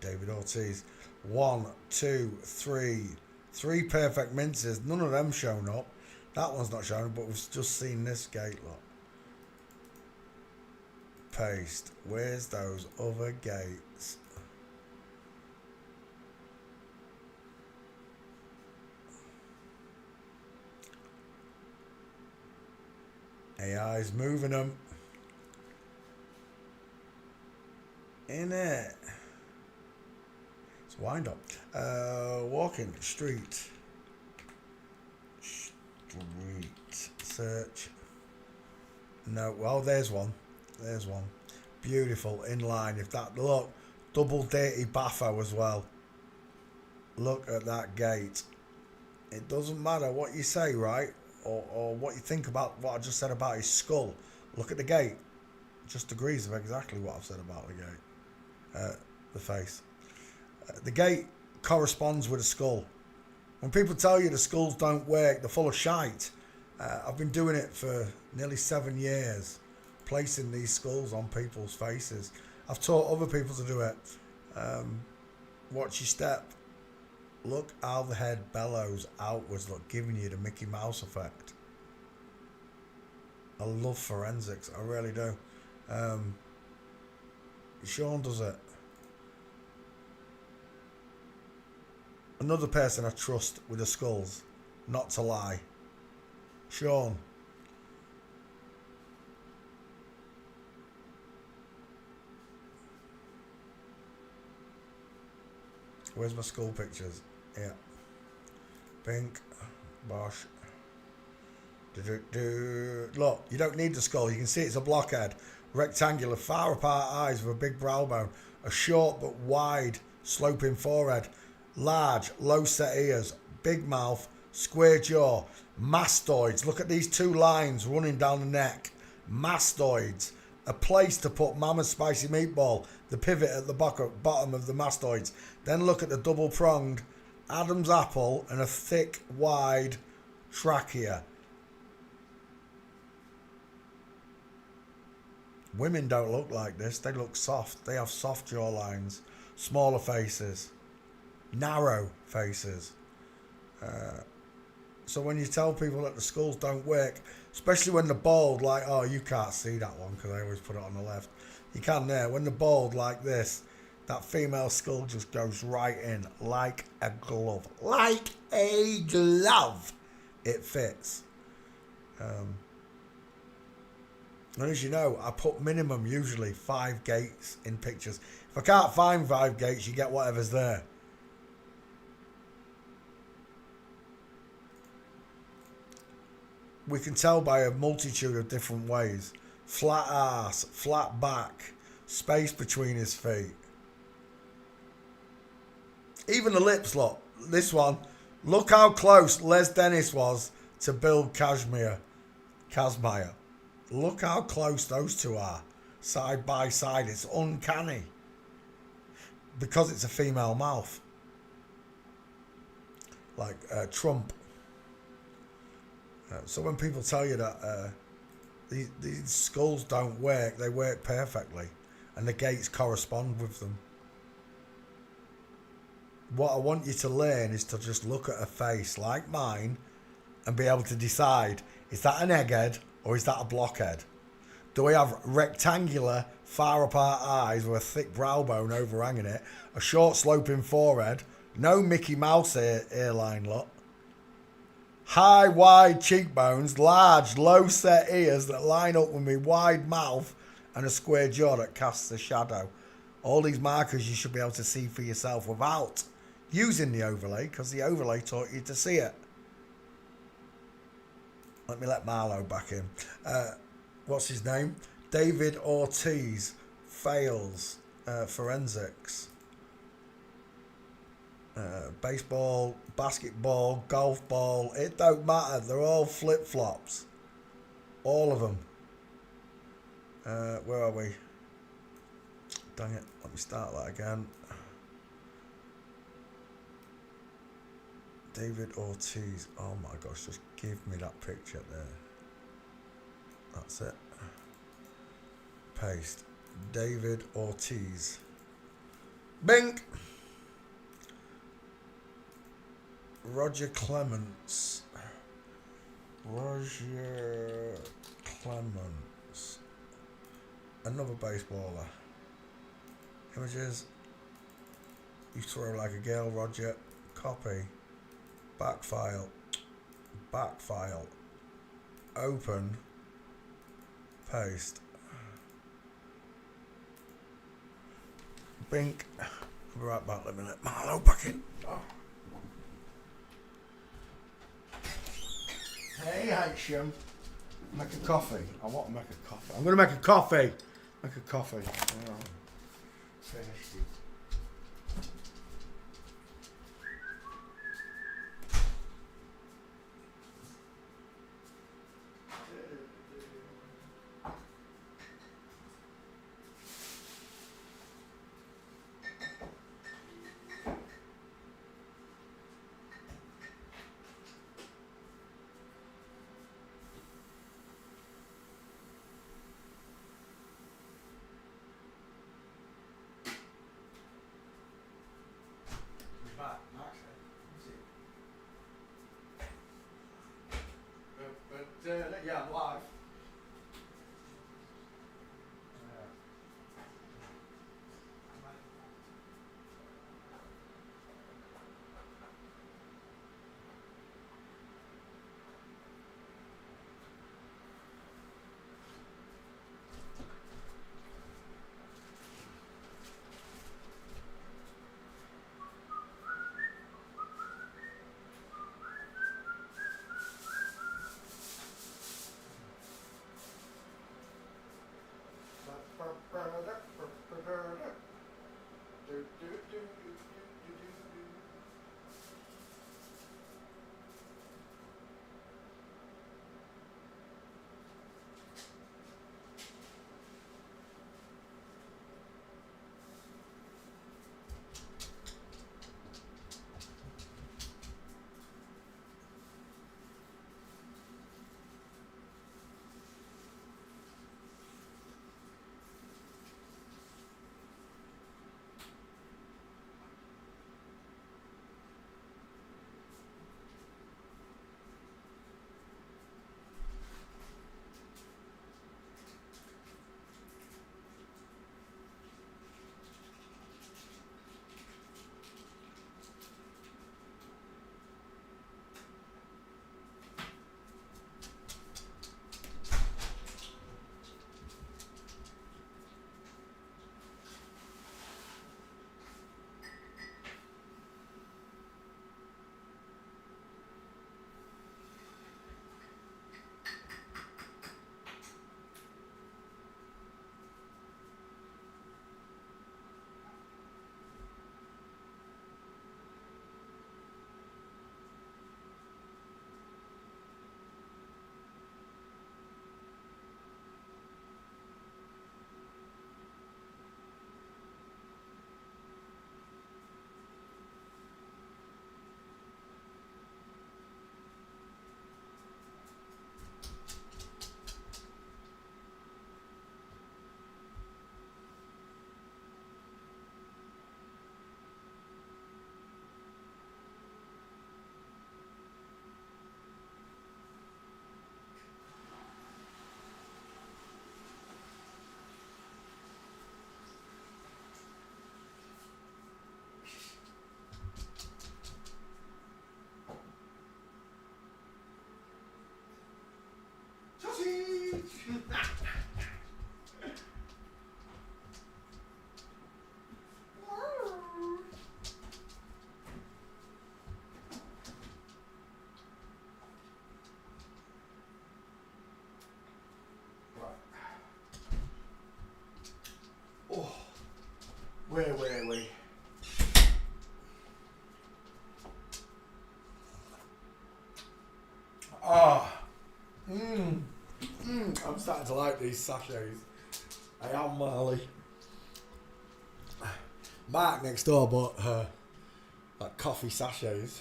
David Ortiz. 1, 2, 3. 3 perfect minces. None of them shown up. That one's not showing up, but we've just seen this gate, look. Paste. Where's those other gates? AI's moving them. In it. It's wind up. Walking. Street. Search. No. Well, there's one. There's one. Beautiful. In line. If that. Look. Double dirty baffo as well. Look at that gate. It doesn't matter what you say, right? Or what you think about what I just said about his skull. Look at the gate. Just agrees with exactly what I've said about the gate. The face. The gate corresponds with the skull. When people tell you the skulls don't work, they're full of shite. I've been doing it for nearly 7 years, placing these skulls on people's faces. I've taught other people to do it. Watch your step. Look how the head bellows outwards, look, giving you the Mickey Mouse effect. I love forensics, I really do. Sean does it. Another person I trust with the skulls, not to lie. Sean. Where's my skull pictures? Yeah. Pink. Bosh. Look, you don't need the skull. You can see it's a blockhead. Rectangular, far apart eyes with a big brow bone. A short but wide sloping forehead. Large, low set ears. Big mouth. Square jaw. Mastoids. Look at these 2 lines running down the neck. Mastoids. A place to put Mama's spicy meatball. The pivot at the bottom of the mastoids. Then look at the double-pronged Adam's apple and a thick, wide trachea. Women don't look like this. They look soft. They have soft jawlines, smaller faces, narrow faces. So when you tell people that the skulls don't work, especially when they're bald, like, oh, you can't see that one because I always put it on the left. You can there. When they're bald like this, that female skull just goes right in like a glove. Like a glove. It fits. And as you know, I put minimum usually 5 gates in pictures. If I can't find 5 gates, you get whatever's there. We can tell by a multitude of different ways. Flat ass, flat back, space between his feet. Even the lips, look. This one. Look how close Les Dennis was to Bill Kazmaier. Look how close those two are. Side by side. It's uncanny. Because it's a female mouth. Like Trump. So when people tell you that these skulls don't work, they work perfectly. And the gates correspond with them. What I want you to learn is to just look at a face like mine and be able to decide, is that an egghead or is that a blockhead? Do I have rectangular, far apart eyes with a thick brow bone overhanging it, a short sloping forehead, no Mickey Mouse hairline look, high, wide cheekbones, large, low-set ears that line up with me wide mouth, and a square jaw that casts a shadow. All these markers you should be able to see for yourself without using the overlay, because the overlay taught you to see it. Let me let Marlo back in. What's his name? David Ortiz fails forensics. Baseball, basketball, golf ball, it don't matter. They're all flip-flops. All of them. Where are we? Dang it. Let me start that again. David Ortiz. Oh my gosh, just give me that picture there. That's it. Paste. David Ortiz. Bink. Roger Clemens. Roger Clemens. Another baseballer. Images. You throw like a girl, Roger. Copy. Back file. Back file. Open. Paste. Bink. I'll be right back. Let me let Marlo back in. Oh. Hey, Hasham. Make a coffee. I want to make a coffee. I'm going to make a coffee. Make a coffee. Oh. Tasty. Yeah, I'm live. Oh, where? Ah, I'm starting to like these sachets. I am, Marley. Mark next door bought like coffee sachets,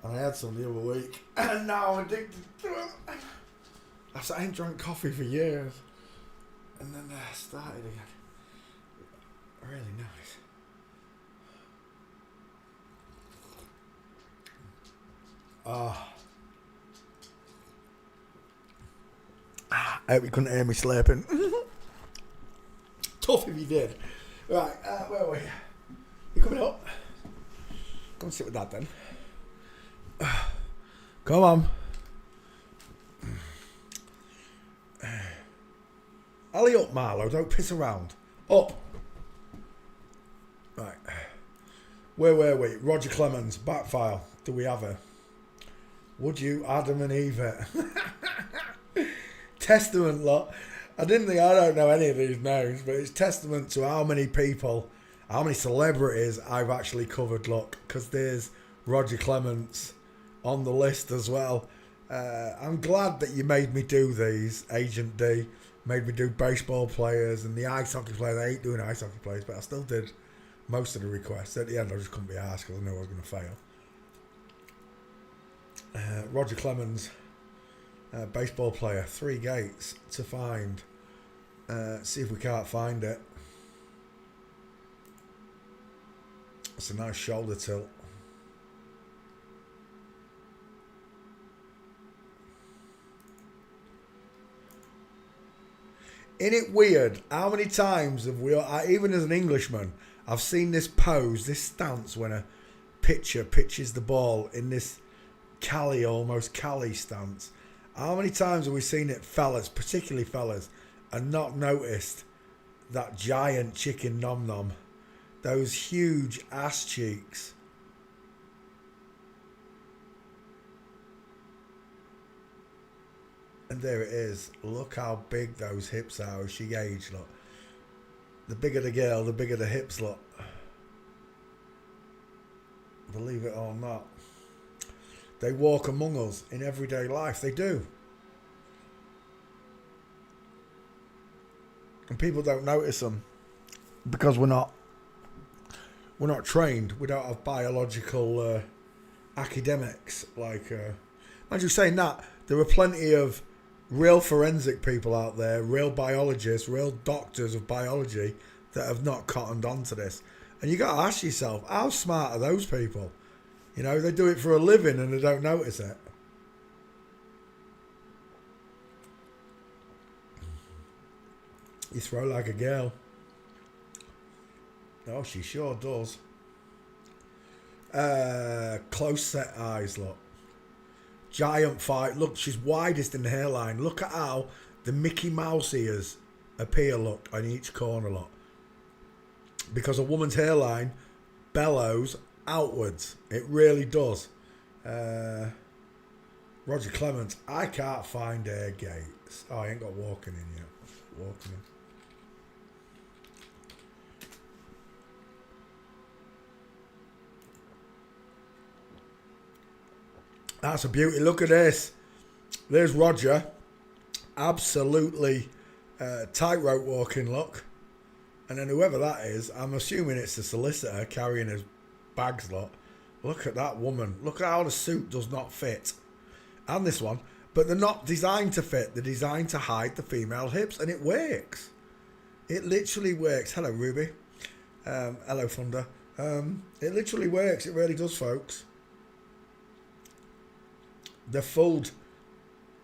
and I had some the other week, and now I'm addicted to them. I ain't drunk coffee for years, and then I started again. Really nice. I hope you couldn't hear me slurping. Tough if you did. Right, where are we? You coming up? Come and sit with Dad then. Come on. Alley up, Marlo. Don't piss around. Up. Right. Where were we? Roger Clemens. Back file. Do we have her? Would you Adam and Eve it? Testament, lot. I don't know any of these names, but it's testament to how many people, how many celebrities I've actually covered, look, because there's Roger Clemens on the list as well. I'm glad that you made me do these, Agent D, made me do baseball players and the ice hockey players. I hate doing ice hockey players, but I still did most of the requests. At the end, I just couldn't be asked because I knew I was going to fail. Roger Clemens, baseball player, 3 gates to find. See if we can't find it. It's a nice shoulder tilt. Isn't it weird how many times have we, even as an Englishman, I've seen this pose, this stance when a pitcher pitches the ball in this almost Cali stance. How many times have we seen it, fellas, particularly fellas, and not noticed that giant chicken nom nom, those huge ass cheeks? And there it is. Look how big those hips are as she aged, look. The bigger the girl, the bigger the hips, look. Believe it or not. They walk among us in everyday life. They do. And people don't notice them because we're not trained. We don't have biological academics. Like, as you're saying that, there are plenty of real forensic people out there, real biologists, real doctors of biology that have not cottoned on to this. And you got to ask yourself, how smart are those people? You know, they do it for a living and they don't notice it. You throw like a girl. Oh, she sure does. Close set eyes, look. Giant fight. Look, she's widest in the hairline. Look at how the Mickey Mouse ears appear, look, on each corner, look. Because a woman's hairline bellows outwards. It really does. Roger Clemens. I can't find air gates. Oh, I ain't got walking in yet. Walking in. That's a beauty. Look at this. There's Roger. Absolutely tightrope walking, look. And then whoever that is, I'm assuming it's the solicitor carrying his bags, look. Look at that woman. Look at how the suit does not fit. And this one. But they're not designed to fit. They're designed to hide the female hips. And it works. It literally works. Hello, Ruby. Hello, Thunder. It literally works. It really does, folks. They fooled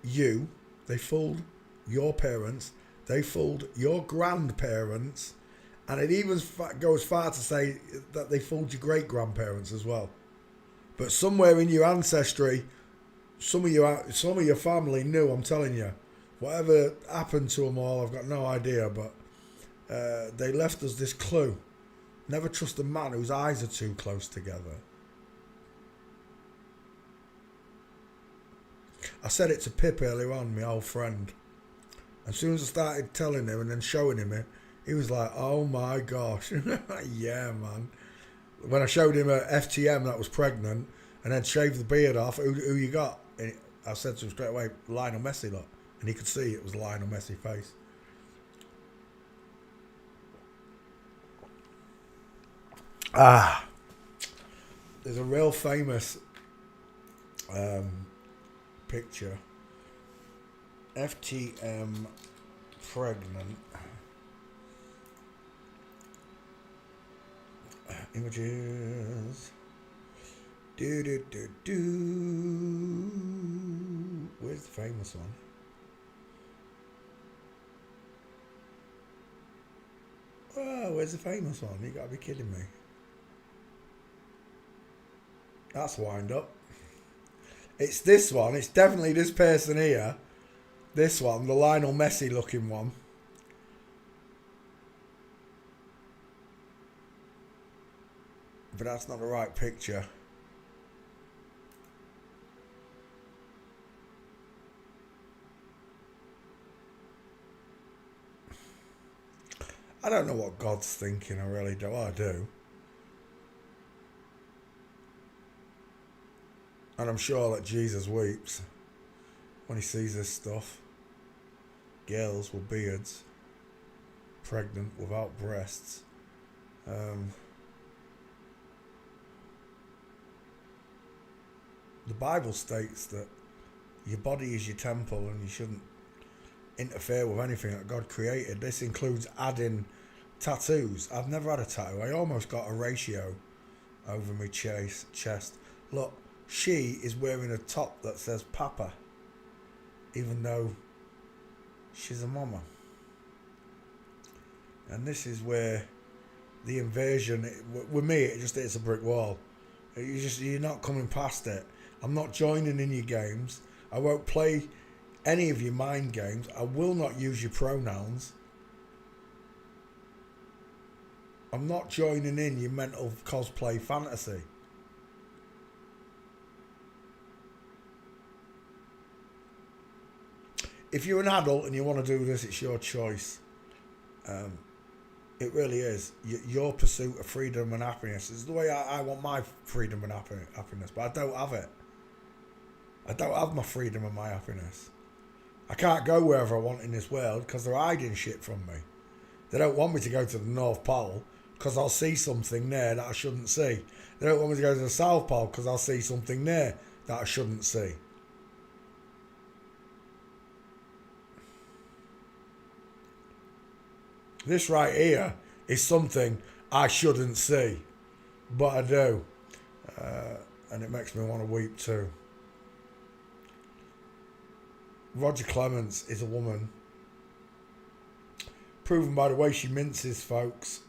you. They fooled your parents. They fooled your grandparents. And it even goes far to say that they fooled your great-grandparents as well. But somewhere in your ancestry, some of your family knew, I'm telling you. Whatever happened to them all, I've got no idea. But they left us this clue. Never trust a man whose eyes are too close together. I said it to Pip earlier on, my old friend. As soon as I started telling him and then showing him it, he was like, oh my gosh. Yeah, man. When I showed him a FTM that was pregnant and then shaved the beard off, who you got? And I said to him straight away, Lionel Messi, look. And he could see it was a Lionel Messi face. There's a real famous picture. FTM pregnant. Images. Do do do do. Where's the famous one? Oh, where's the famous one? You gotta be kidding me. That's wind up. It's this one. It's definitely this person here. This one, the Lionel Messi looking one. But that's not the right picture. I don't know what God's thinking, I really do. I do. And I'm sure that Jesus weeps when he sees this stuff. Girls with beards, pregnant without breasts. The Bible states that your body is your temple and you shouldn't interfere with anything that God created. This includes adding tattoos. I've never had a tattoo. I almost got a ratio over my chest. Look, she is wearing a top that says Papa, even though she's a mama. And this is where the invasion, with me, it just hits a brick wall. You're not coming past it. I'm not joining in your games. I won't play any of your mind games. I will not use your pronouns. I'm not joining in your mental cosplay fantasy. If you're an adult and you want to do this, it's your choice. It really is. Your pursuit of freedom and happiness is the way I want my freedom and happiness, but I don't have it. I don't have my freedom and my happiness. I can't go wherever I want in this world because they're hiding shit from me. They don't want me to go to the North Pole because I'll see something there that I shouldn't see. They don't want me to go to the South Pole because I'll see something there that I shouldn't see. This right here is something I shouldn't see, but I do. And it makes me want to weep too. Roger Clemens is a woman, proven by the way she minces folks.